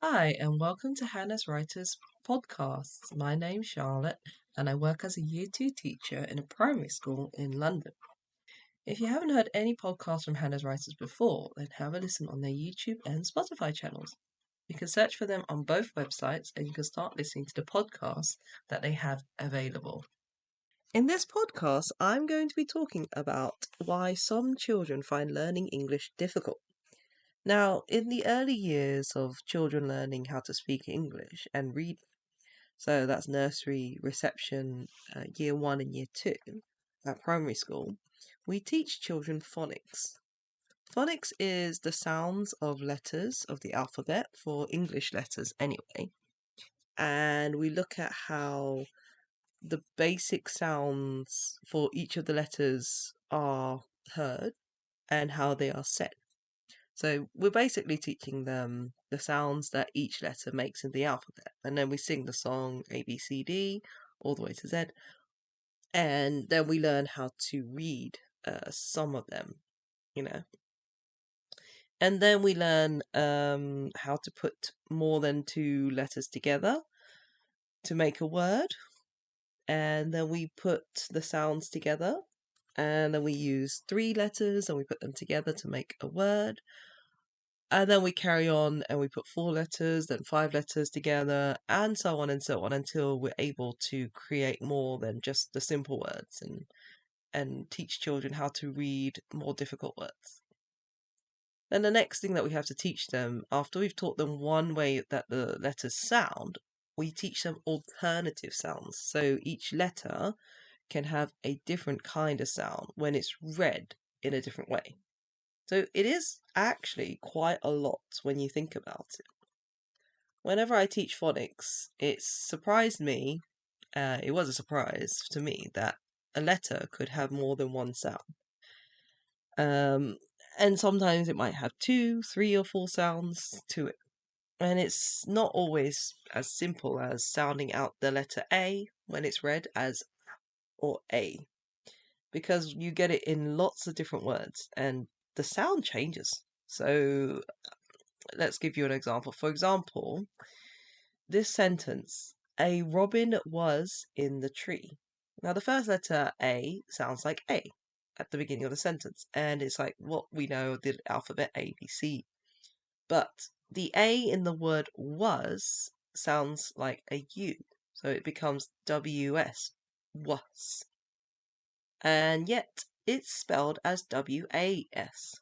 Hi, and welcome to Hanaz Writers Podcast. My name's Charlotte, and I work as a Year 2 teacher in a primary school in London. If you haven't heard any podcasts from Hanaz Writers before, then have a listen on their YouTube and Spotify channels. You can search for them on both websites, and you can start listening to the podcasts that they have available. In this podcast, I'm going to be talking about why some children find learning English difficult. Now, in the early years of children learning how to speak English and read, so that's nursery, reception, year 1 and year 2 at primary school, we teach children phonics. Phonics is the sounds of letters of the alphabet for English letters anyway. And we look at how the basic sounds for each of the letters are heard and how they are said. So we're basically teaching them the sounds that each letter makes in the alphabet. And then we sing the song A, B, C, D, all the way to Z. And then we learn how to read some of them, you know. And then we learn how to put more than two letters together to make a word. And then we put the sounds together. And then we use three letters and we put them together to make a word. And then we carry on and we put four letters, then five letters together, and so on until we're able to create more than just the simple words and teach children how to read more difficult words. Then the next thing that we have to teach them, after we've taught them one way that the letters sound, we teach them alternative sounds. So each letter can have a different kind of sound when it's read in a different way. So it is actually quite a lot when you think about it. Whenever I teach phonics, it's surprised me, it was a surprise to me that a letter could have more than one sound. And sometimes it might have two, three, or four sounds to it. And it's not always as simple as sounding out the letter A when it's read as or A, because you get it in lots of different words and the sound changes. So let's give you an example. For example, this sentence, a robin was in the tree. Now, the first letter A sounds like A at the beginning of the sentence, and it's like what we know the alphabet A, B, C. But the A in the word was sounds like a U, so it becomes WS, was. And yet it's spelled as WAS.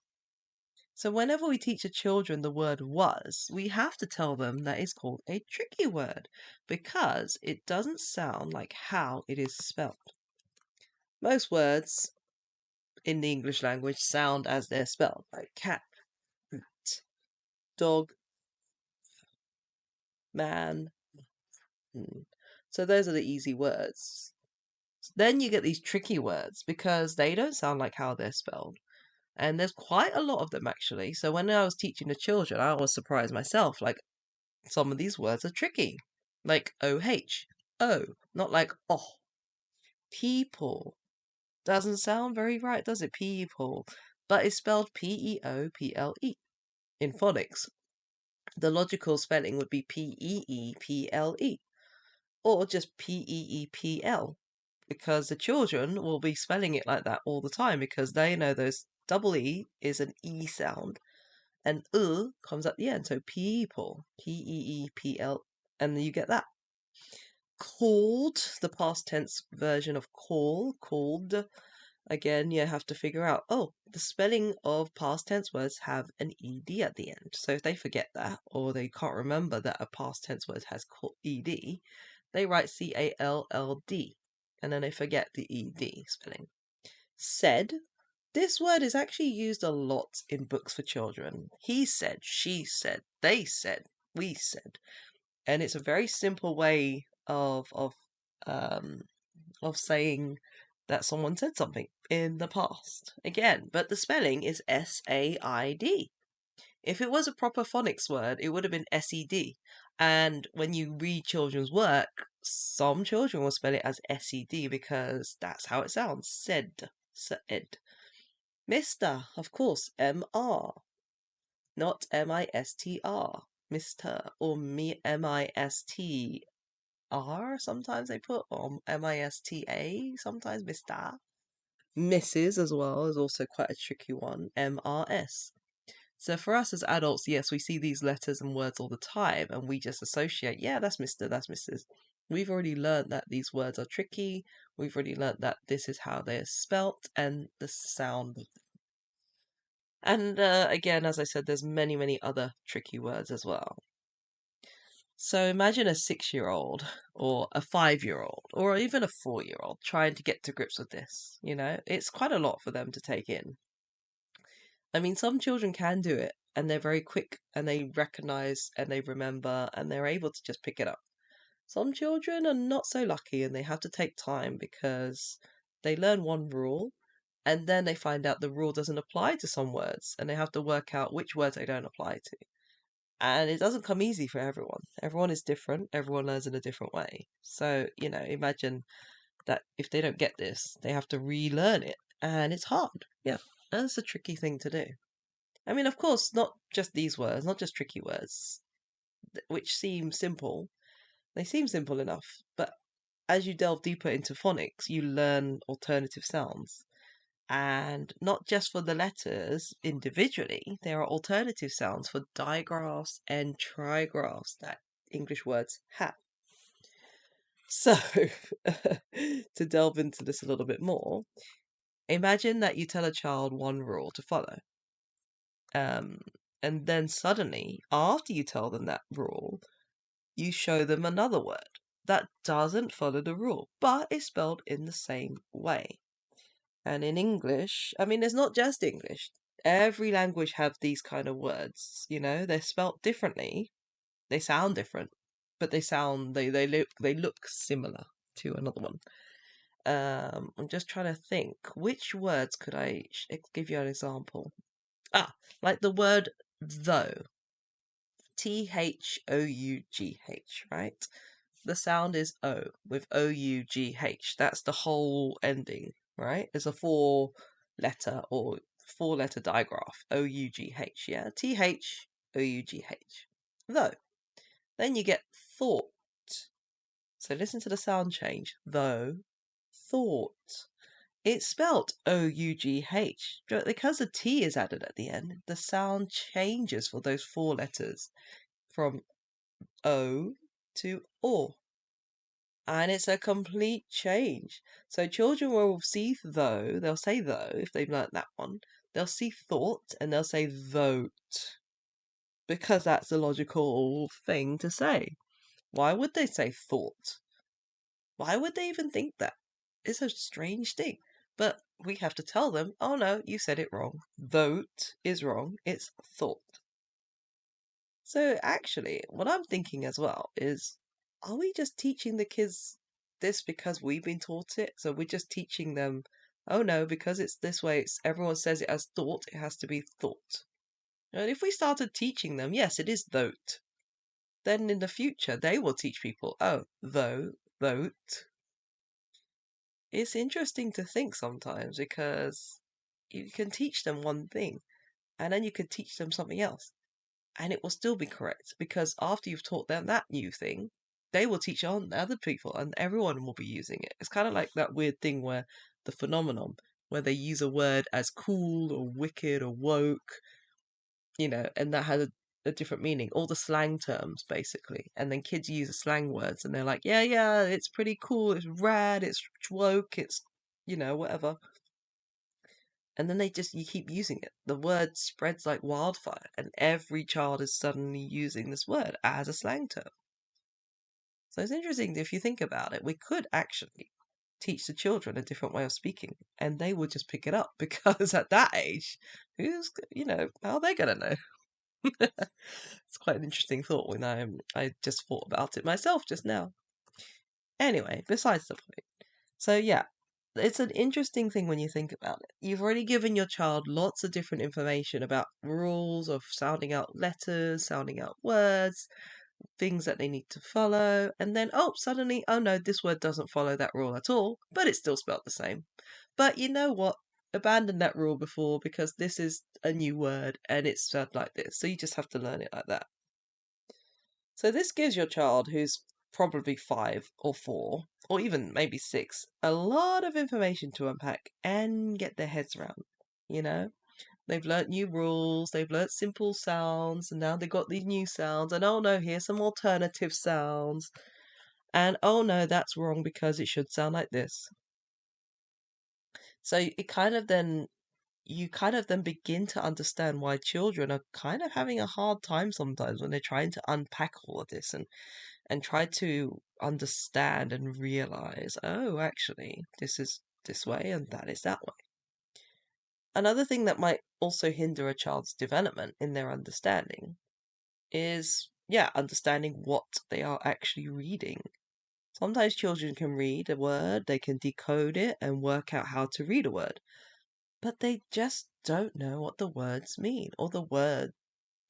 So whenever we teach the children the word was, we have to tell them that it's called a tricky word because it doesn't sound like how it is spelled. Most words in the English language sound as they're spelled, like cat, dog, man. So those are the easy words. Then you get these tricky words because they don't sound like how they're spelled. And there's quite a lot of them actually. So when I was teaching the children, I was surprised myself. Like some of these words are tricky. Like OH. Oh, not like oh. People. Doesn't sound very right, does it? People. But it's spelled P-E-O-P-L-E. In phonics, the logical spelling would be P-E-E-P-L-E. Or just P-E-E-P-L. Because the children will be spelling it like that all the time because they know those double E is an E sound and comes at the end. So people, P-E-E-P-L, and you get that. Called, the past tense version of called. Again, you have to figure out, the spelling of past tense words have an ed at the end. So if they forget that, or they can't remember that a past tense word has ed, they write C-A-L-L-D, and then they forget the ed spelling. Said, this word is actually used a lot in books for children. He said, she said, they said, we said. And it's a very simple way of saying that someone said something in the past. Again, but the spelling is S-A-I-D. If it was a proper phonics word, it would have been S-E-D. And when you read children's work, some children will spell it as S-E-D because that's how it sounds. Said. Mr., of course, M-R, not M-I-S-T-R. Mr. or M-I-S-T-R sometimes they put, or M-I-S-T-A sometimes, Mr. Mrs. as well is also quite a tricky one, M-R-S. So for us as adults, yes, we see these letters and words all the time and we just associate, yeah, that's Mr., that's Mrs. We've already learned that these words are tricky. We've already learned that this is how they're spelt and the sound. And again, as I said, there's many, many other tricky words as well. So imagine a 6-year-old or a 5-year-old or even a 4-year-old trying to get to grips with this. It's quite a lot for them to take in. I mean, some children can do it and they're very quick and they recognize and they remember and they're able to just pick it up. Some children are not so lucky and they have to take time because they learn one rule and then they find out the rule doesn't apply to some words and they have to work out which words they don't apply to. And it doesn't come easy for everyone. Everyone is different. Everyone learns in a different way. So, imagine that if they don't get this, they have to relearn it. And it's hard. Yeah, that's a tricky thing to do. I mean, of course, not just these words, not just tricky words, which seem simple. They seem simple enough. But as you delve deeper into phonics, you learn alternative sounds. And not just for the letters individually, there are alternative sounds for digraphs and trigraphs that English words have. So, to delve into this a little bit more, imagine that you tell a child one rule to follow. And then suddenly, after you tell them that rule, you show them another word that doesn't follow the rule, but is spelled in the same way. And in English, I mean, it's not just English. Every language have these kind of words. They're spelt differently. They sound different, but they look similar to another one. I'm just trying to think which words could I give you an example. Like the word though, Though, right? The sound is O with OUGH. That's the whole ending, right? It's a four-letter digraph. OUGH, yeah? THOUGH. Though. Then you get thought. So listen to the sound change. Though, thought. It's spelt OUGH. Because the T is added at the end, the sound changes for those 4 letters from O to O. And it's a complete change. So children will see though, they'll say though, if they've learnt that one, they'll see thought and they'll say thote. Because that's the logical thing to say. Why would they say thought? Why would they even think that? It's a strange thing. But we have to tell them, oh no, you said it wrong. Thote is wrong, it's thought. So actually, what I'm thinking as well is, are we just teaching the kids this because we've been taught it? So we're just teaching them, oh no, because it's this way, everyone says it as thought, it has to be thought. And if we started teaching them, yes, it is thote, then in the future they will teach people, oh, thote. It's interesting to think sometimes because you can teach them one thing and then you could teach them something else and it will still be correct because after you've taught them that new thing, they will teach on other people and everyone will be using it. It's kind of like that weird thing where the phenomenon where they use a word as cool or wicked or woke, and that has a different meaning. All the slang terms, basically. And then kids use the slang words and they're like, yeah, it's pretty cool, it's rad, it's woke, it's, whatever. And then you keep using it. The word spreads like wildfire, and every child is suddenly using this word as a slang term. So it's interesting if you think about it. We could actually teach the children a different way of speaking, and they would just pick it up because at that age, how are they going to know? It's quite an interesting thought when I just thought about it myself just now. Anyway, besides the point. So yeah, it's an interesting thing when you think about it. You've already given your child lots of different information about rules of sounding out letters, sounding out words, things that they need to follow, and then suddenly, oh no, this word doesn't follow that rule at all, but it's still spelled the same. But you know what? Abandon that rule before because this is a new word and it's spelled like this, so you just have to learn it like that. So this gives your child, who's probably 5 or 4, or even maybe 6, a lot of information to unpack and get their heads around. You know, they've learnt new rules, they've learnt simple sounds, and now they've got these new sounds. And oh no, here's some alternative sounds. And oh no, that's wrong because it should sound like this. So it kind of then you kind of then begin to understand why children are kind of having a hard time sometimes when they're trying to unpack all of this and try to understand and realize, oh, actually, this is this way and that is that way. Another thing that might also hinder a child's development in their understanding is, yeah, understanding what they are actually reading. Sometimes children can read a word, they can decode it and work out how to read a word, but they just don't know what the words mean or the word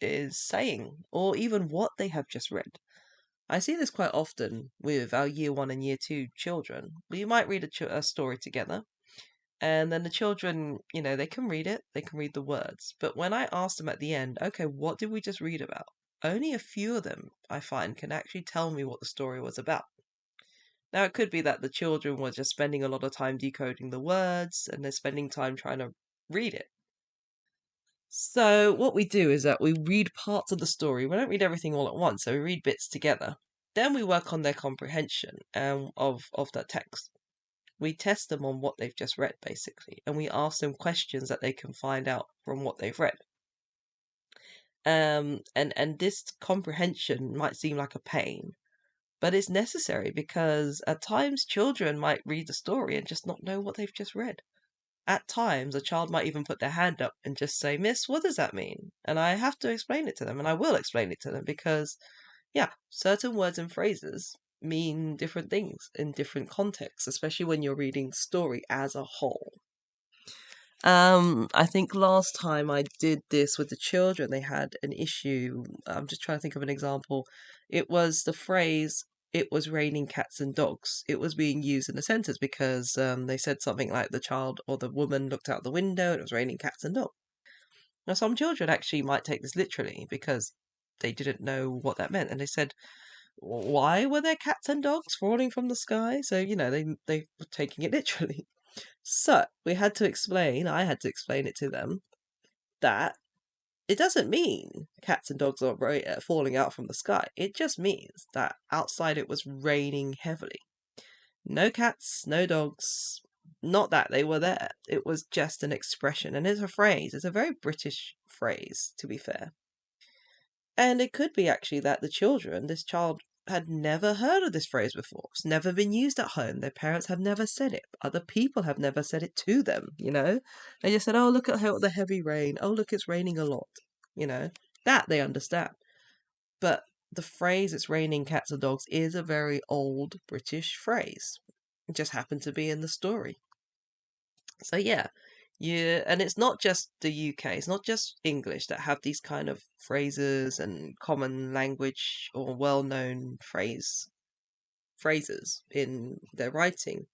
is saying or even what they have just read. I see this quite often with our year 1 and year 2 children. We might read a story together, and then the children, they can read it, they can read the words. But when I ask them at the end, okay, what did we just read about? Only a few of them, I find, can actually tell me what the story was about. Now, it could be that the children were just spending a lot of time decoding the words and they're spending time trying to read it. So, what we do is that we read parts of the story. We don't read everything all at once, so we read bits together. Then we work on their comprehension of that text. We test them on what they've just read, basically, and we ask them questions that they can find out from what they've read. And this comprehension might seem like a pain, but it's necessary because at times children might read the story and just not know what they've just read. At times, a child might even put their hand up and just say, Miss, what does that mean? And I have to explain it to them, and I will explain it to them because, yeah, certain words and phrases mean different things in different contexts, especially when you're reading story as a whole. I think last time I did this with the children, they had an issue. I'm just trying to think of an example. It was the phrase, it was raining cats and dogs. It was being used in a sentence because they said something like the child or the woman looked out the window and it was raining cats and dogs. Now, some children actually might take this literally because they didn't know what that meant. And they said, why were there cats and dogs falling from the sky? So, they were taking it literally. So I had to explain it to them that it doesn't mean cats and dogs are falling out from the sky. It just means that outside it was raining heavily. No cats, no dogs. Not that they were there. It was just an expression. And it's a phrase. It's a very British phrase, to be fair. And it could be actually that this child had never heard of this phrase before. It's never been used at home. Their parents have never said it. Other people have never said it to them, They just said, oh, look at the heavy rain. Oh, look, it's raining a lot, That they understand. But the phrase, it's raining cats and dogs, is a very old British phrase. It just happened to be in the story. So yeah, and it's not just the UK, it's not just English that have these kind of phrases and common language or well-known phrases in their writing.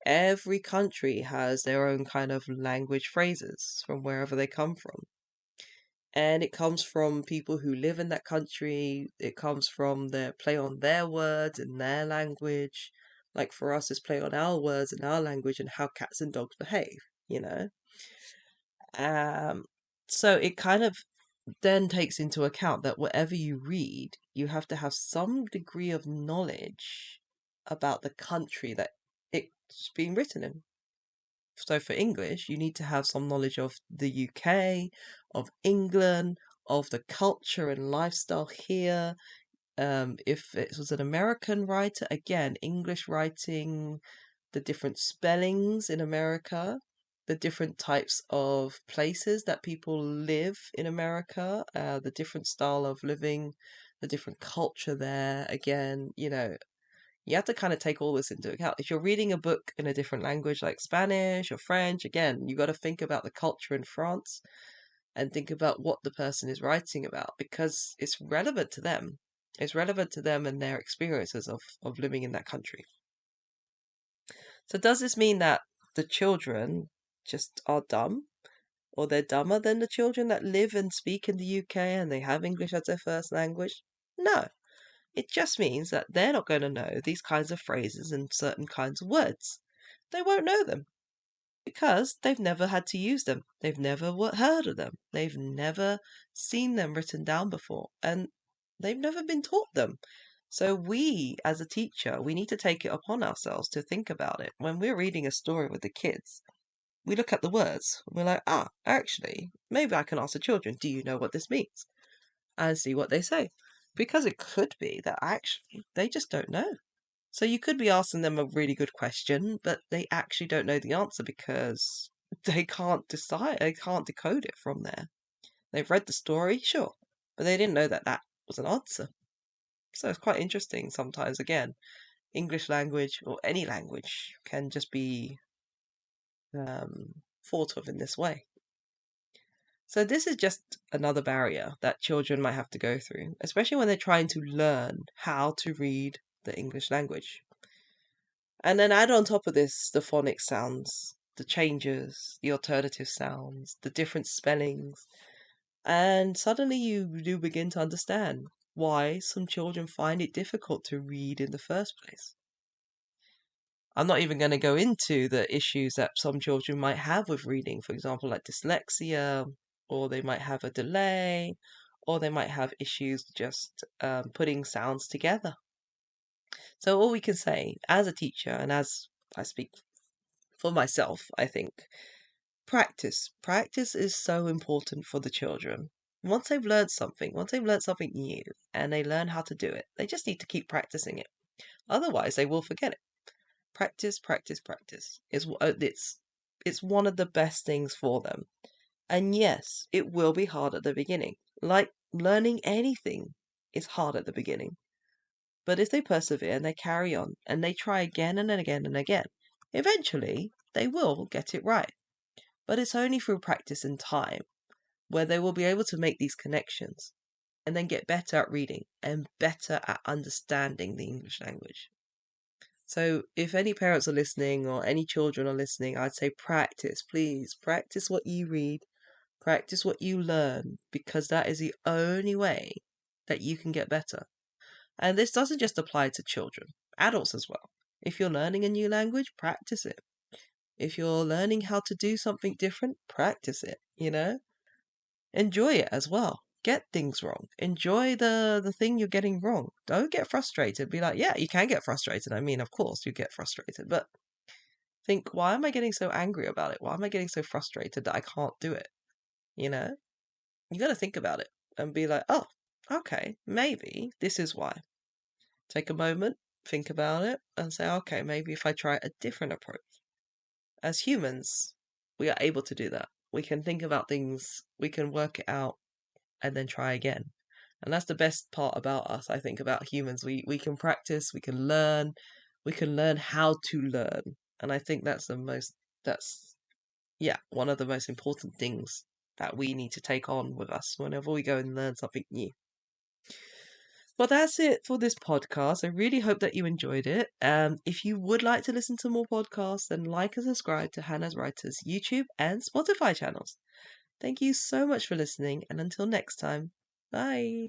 Every country has their own kind of language phrases from wherever they come from. And it comes from people who live in that country. It comes from their play on their words in their language. Like for us, it's play on our words in our language and how cats and dogs behave, you know? Um, so it kind of then takes into account that whatever you read, you have to have some degree of knowledge about the country that it's being written in. So for English, you need to have some knowledge of the UK, of England, of the culture and lifestyle here. If it was an American writer, again, English writing, the different spellings in America, the different types of places that people live in America, the different style of living, the different culture there. Again, you have to kind of take all this into account. If you're reading a book in a different language like Spanish or French, again, you got to think about the culture in France and think about what the person is writing about because it's relevant to them. It's relevant to them and their experiences of living in that country. So does this mean that the children just are dumb? Or they're dumber than the children that live and speak in the UK and they have English as their first language? No. It just means that they're not going to know these kinds of phrases and certain kinds of words. They won't know them because they've never had to use them. They've never heard of them. They've never seen them written down before, and they've never been taught them. So we, as a teacher, we need to take it upon ourselves to think about it. When we're reading a story with the kids, we look at the words. We're like, actually, maybe I can ask the children, do you know what this means? And see what they say. Because it could be that actually they just don't know. So you could be asking them a really good question, but they actually don't know the answer because they can't decide, they can't decode it from there. They've read the story, sure, but they didn't know that that was an answer. So it's quite interesting sometimes, again, English language or any language can just be thought of in this way. So this is just another barrier that children might have to go through, especially when they're trying to learn how to read the English language. And then add on top of this the phonics sounds, the changes, the alternative sounds, the different spellings, and suddenly you do begin to understand why some children find it difficult to read in the first place. I'm not even going to go into the issues that some children might have with reading, for example, like dyslexia, or they might have a delay, or they might have issues just putting sounds together. So all we can say as a teacher, and as I speak for myself, I think practice. Practice is so important for the children. Once they've learned something, new, and they learn how to do it, they just need to keep practicing it. Otherwise, they will forget it. Practice, practice, practice is it's one of the best things for them. And yes, it will be hard at the beginning. Like learning anything is hard at the beginning. But if they persevere and they carry on and they try again and again and again, eventually they will get it right. But it's only through practice and time where they will be able to make these connections and then get better at reading and better at understanding the English language. So if any parents are listening or any children are listening, I'd say practice, please. Practice what you read, practice what you learn, because that is the only way that you can get better. And this doesn't just apply to children, adults as well. If you're learning a new language, practice it. If you're learning how to do something different, practice it, Enjoy it as well. Get things wrong. Enjoy the thing you're getting wrong. Don't get frustrated. Be like, yeah, you can get frustrated. I mean, of course you get frustrated, but think, why am I getting so angry about it? Why am I getting so frustrated that I can't do it? You know? You got to think about it and be like, oh, okay, maybe this is why. Take a moment, think about it, and say, okay, maybe if I try a different approach. As humans, we are able to do that. We can think about things, we can work it out, and then try again. And that's the best part about us, I think, about humans. We can practice, we can learn how to learn. And I think that's one of the most important things that we need to take on with us whenever we go and learn something new. Well, that's it for this podcast. I really hope that you enjoyed it. If you would like to listen to more podcasts, then like and subscribe to Hanaz Writers YouTube and Spotify channels. Thank you so much for listening, and until next time, bye.